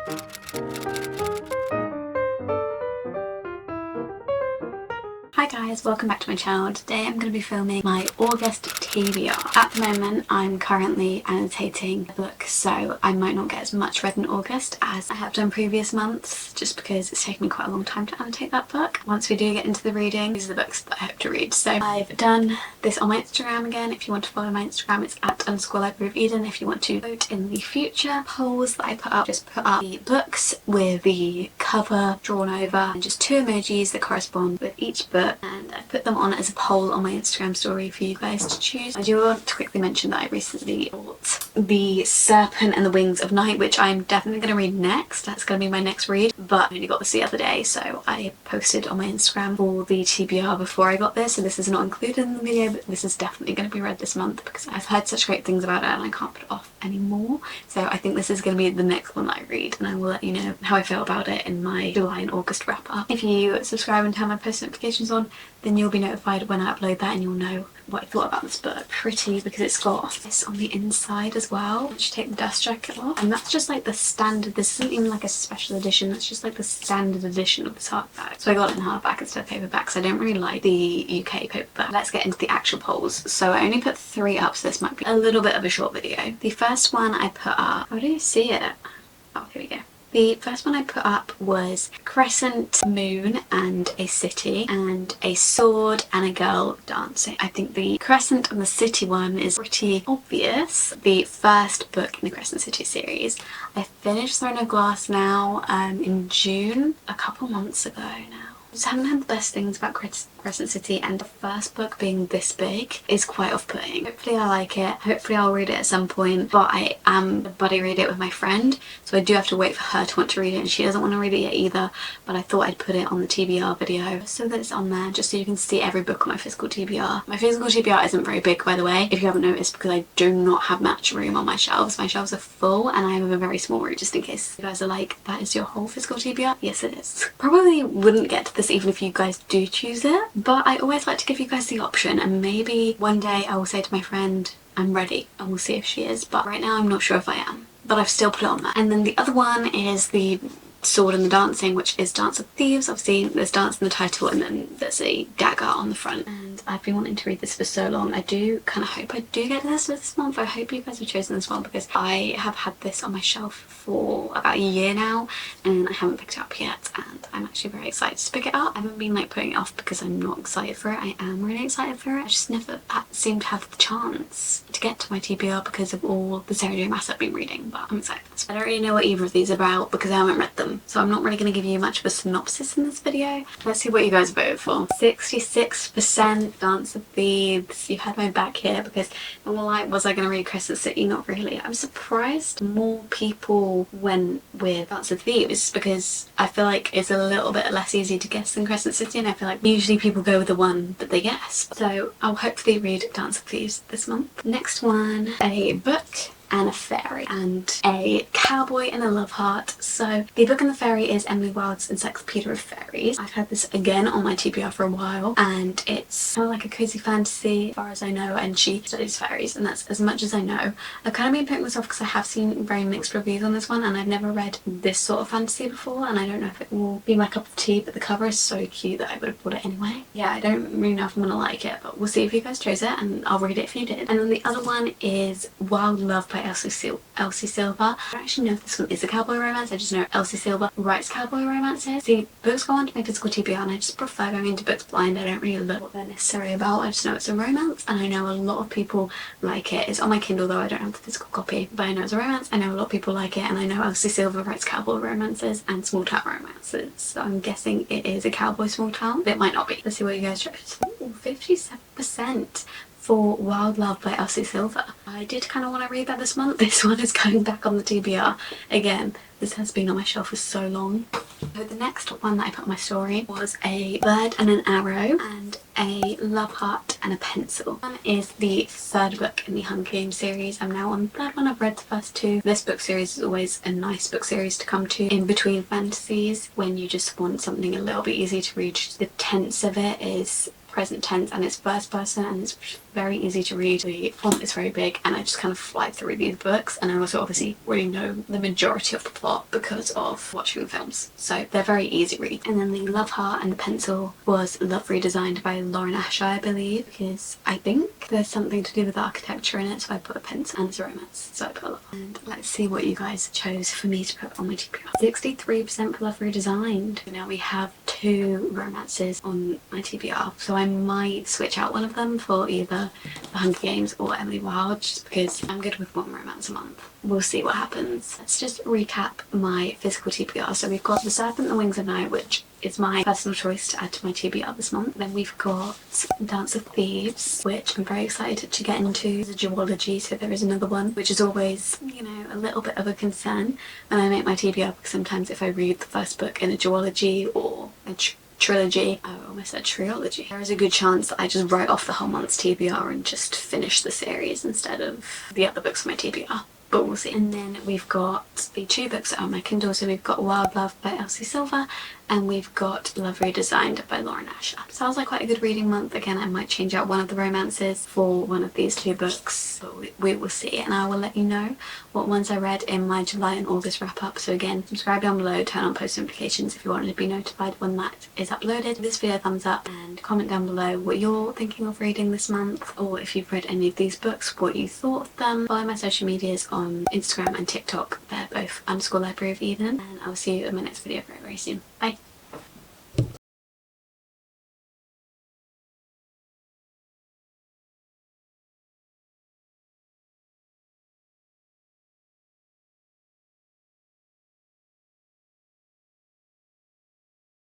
Hi guys, welcome back to my channel. Today I'm going to be filming my August TBR. At the moment I'm currently annotating a book, so I might not get as much read in August as I have done previous months, just because it's taken me quite a long time to annotate that book. Once we do get into the reading, these are the books that I hope to read. So I've done this on my Instagram again. If you want to follow my Instagram, it's at _libraryofeden. If you want to vote in the future polls that I put up, just put up the books with the cover drawn over and just 2 emojis that correspond with each book. And I put them on as a poll on my Instagram story for you guys to choose. I do want to quickly mention that I recently bought The Serpent and the Wings of Night, which I'm definitely going to read next. That's going to be my next read, but I only got this the other day, so I posted on my Instagram for the TBR before I got this, so this is not included in the video, but this is definitely going to be read this month because I've heard such great things about it and I can't put it off anymore. So I think this is going to be the next one that I read, and I will let you know how I feel about it in my July and August wrap up. If you subscribe and turn my post notifications on, then you'll be notified when I upload that and you'll know what I thought about this book. Pretty because it's got this on the inside as well. Once you take the dust jacket off, and that's just like the standard. This isn't even like a special edition, that's just like the standard edition of this hardback. So I got it in hardback instead of paperback because I don't really like the UK paperback. Let's get into the actual polls. So I only put 3 up, so this might be a little bit of a short video. The first one I put up, how do you see it? Oh, here we go. The first one I put up was Crescent Moon and a City, and a sword and a girl dancing. I think the Crescent and the City one is pretty obvious. The first book in the Crescent City series. I finished Throne of Glass now in June, a couple months ago now. I just haven't had the best things about Crescent City, and the first book being this big is quite off-putting. Hopefully I like it, hopefully I'll read it at some point, but I am buddy read it with my friend, so I do have to wait for her to want to read it, and she doesn't want to read it yet either, but I thought I'd put it on the TBR video so that it's on there, just so you can see every book on my physical TBR. My physical TBR isn't very big, by the way, if you haven't noticed, because I do not have much room on my shelves. My shelves are full and I have a very small room, just in case you guys are like, that is your whole physical TBR? Yes it is. Probably wouldn't get to this even if you guys do choose it, but I always like to give you guys the option, and maybe one day I will say to my friend, I'm ready, and we'll see if she is, but right now I'm not sure if I am, but I've still put it on there. And then the other one is the sword and the dancing, which is Dance of Thieves. Obviously there's dance in the title and then there's a dagger on the front, and I've been wanting to read this for so long. I do kind of hope I do get this month. I hope you guys have chosen this one because I have had this on my shelf for about a year now and I haven't picked it up yet, and I'm actually very excited to pick it up. I haven't been like putting it off because I'm not excited for it. I am really excited for it. I just never seem to have the chance to get to my TBR because of all the Sarah J Maas I've been reading, but I'm excited. I don't really know what either of these are about because I haven't read them, so I'm not really going to give you much of a synopsis in this video. Let's see what you guys voted for. 66% Dance of Thieves. You had my back here because I'm like, was I going to read Crescent City? Not really. I'm surprised more people went with Dance of Thieves because I feel like it's a little bit less easy to guess than Crescent City, and I feel like usually people go with the one that they guess. So I'll hopefully read Dance of Thieves this month. Next one, a book and a fairy, and a cowboy and a love heart. So the book and the fairy is Emily Wilde's Encyclopedia of Fairies. I've had this again on my TBR for a while, and it's kind of like a cozy fantasy as far as I know, and she studies fairies, and that's as much as I know. I've kind of been putting this off because I have seen very mixed reviews on this one, and I've never read this sort of fantasy before, and I don't know if it will be my cup of tea, but the cover is so cute that I would have bought it anyway. Yeah, I don't really know if I'm gonna like it, but we'll see if you guys chose it, and I'll read it if you did. And then the other one is Wild Love by Elsie Silver. I don't actually know if this one is a cowboy romance, I just know Elsie Silver writes cowboy romances. The books go on to my physical TBR and I just prefer going into books blind. I don't really look what they're necessarily about, I just know it's a romance and I know a lot of people like it. It's on my Kindle though, I don't have the physical copy, but I know it's a romance, I know a lot of people like it, and I know Elsie Silver writes cowboy romances and small town romances, so I'm guessing it is a cowboy small town, but it might not be. Let's see what you guys chose. Ooh, 57% for Wild Love by Elsie Silver. I did kind of want to read that this month. This one is going back on the TBR. Again, this has been on my shelf for so long. So the next one that I put on my story was a bird and an arrow, and a love heart and a pencil. One is the third book in the Hunger Games series. I'm now on the third one. I've read the first 2. This book series is always a nice book series to come to in between fantasies when you just want something a little bit easy to read. The tense of it is present tense and it's first person and it's very easy to read. The font is very big and I just kind of fly through these books, and I also obviously already know the majority of the plot because of watching the films, so they're very easy read. And then the love heart and the pencil was love redesigned by Lauren Asher, I believe, because I think there's something to do with architecture in it, so I put a pencil, and it's a romance, so I put a love. And let's see what you guys chose for me to put on my TBR. 63% for love redesigned. Now we have 2 romances on my TBR, so I might switch out one of them for either The Hunger Games or Emily Wilde, just because I'm good with 1 romance a month. We'll see what happens. Let's just recap my physical TBR. So we've got The Serpent, The Wings of Night, which is my personal choice to add to my TBR this month. Then we've got Dance of Thieves, which I'm very excited to get into. It's a duology, so there is another one, which is always, you know, a little bit of a concern when I make my TBR, because sometimes if I read the first book in a duology or a trilogy, I almost said trilogy, there is a good chance that I just write off the whole month's TBR and just finish the series instead of the other books on my TBR. But we'll see. And then we've got the 2 books that are on my Kindle. So we've got Wild Love by Elsie Silver and we've got Love Redesigned by Lauren Asher. Sounds like quite a good reading month. Again, I might change out one of the romances for one of these 2 books, but we will see, and I will let you know what ones I read in my July and August wrap up. So again, subscribe down below, turn on post notifications if you want to be notified when that is uploaded. Give this video a thumbs up and comment down below what you're thinking of reading this month, or if you've read any of these books, what you thought of them. Follow my social medias on Instagram and TikTok. They're both _libraryofeden, and I'll see you in my next video very, very soon. Bye!